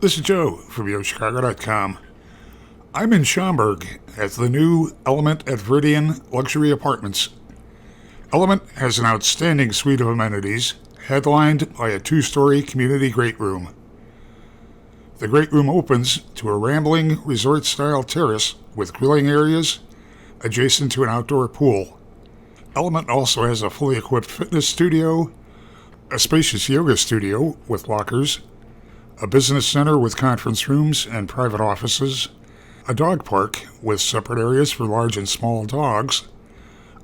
This is Joe from YoChicago.com. I'm in Schaumburg at the new Element at Veridian Luxury Apartments. Element has an outstanding suite of amenities, headlined by a 2-story community great room. The great room opens to a rambling resort-style terrace with grilling areas adjacent to an outdoor pool. Element also has a fully equipped fitness studio, a spacious yoga studio with lockers, a business center with conference rooms and private offices, a dog park with separate areas for large and small dogs,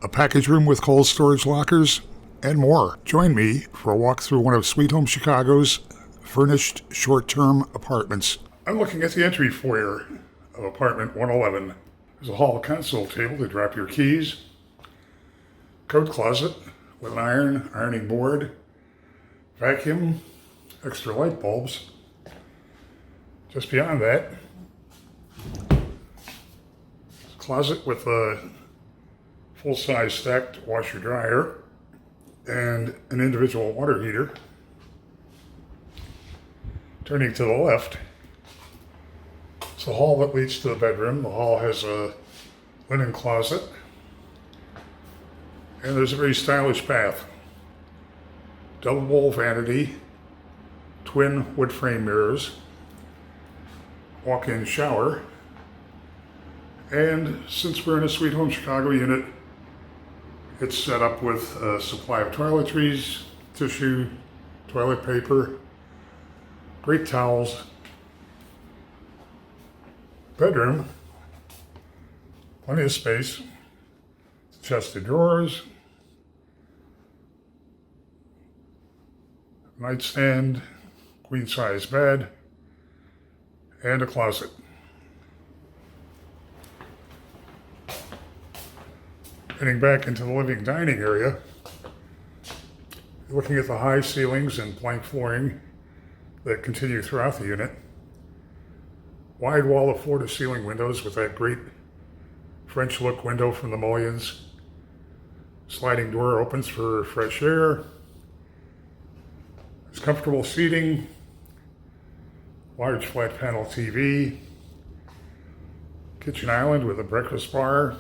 a package room with cold storage lockers, and more. Join me for a walk through one of Sweet Home Chicago's furnished short-term apartments. I'm looking at the entry foyer of apartment 111. There's a hall console table to drop your keys, coat closet with an ironing board, vacuum, extra light bulbs. Just beyond that, closet with a full-size stacked washer-dryer and an individual water heater. Turning to the left, it's the hall that leads to the bedroom. The hall has a linen closet, and there's a very stylish bath. Double bowl vanity, twin wood frame mirrors, walk-in shower, and since we're in a Sweet Home Chicago unit, it's set up with a supply of toiletries, tissue, toilet paper, great towels. Bedroom, plenty of space, chest of drawers, nightstand, queen-size bed, and a closet. Heading back into the living dining area, looking at the high ceilings and plank flooring that continue throughout the unit. Wide wall of floor-to-ceiling windows with that great French look window from the mullions. Sliding door opens for fresh air. There's comfortable seating, large flat panel TV, kitchen island with a breakfast bar,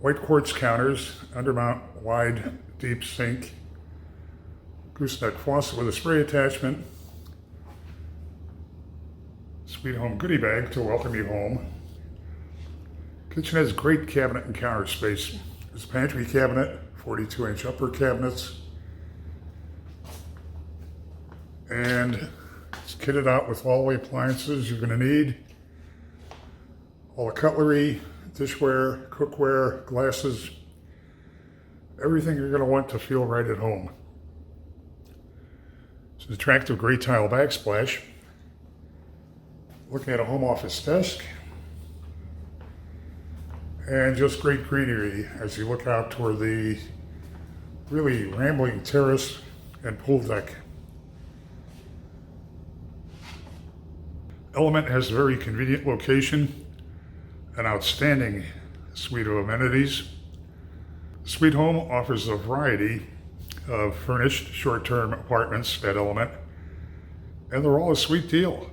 white quartz counters, undermount wide deep sink, gooseneck faucet with a spray attachment, Sweet Home goodie bag to welcome you home. Kitchen has great cabinet and counter space. There's a pantry cabinet, 42-inch upper cabinets, and it's kitted out with all the appliances you're going to need. All the cutlery, dishware, cookware, glasses, everything you're going to want to feel right at home. It's an attractive gray tile backsplash. Looking at a home office desk. And just great greenery as you look out toward the really rambling terrace and pool deck. Element has a very convenient location, an outstanding suite of amenities. Sweet Home offers a variety of furnished short-term apartments at Element, and they're all a sweet deal.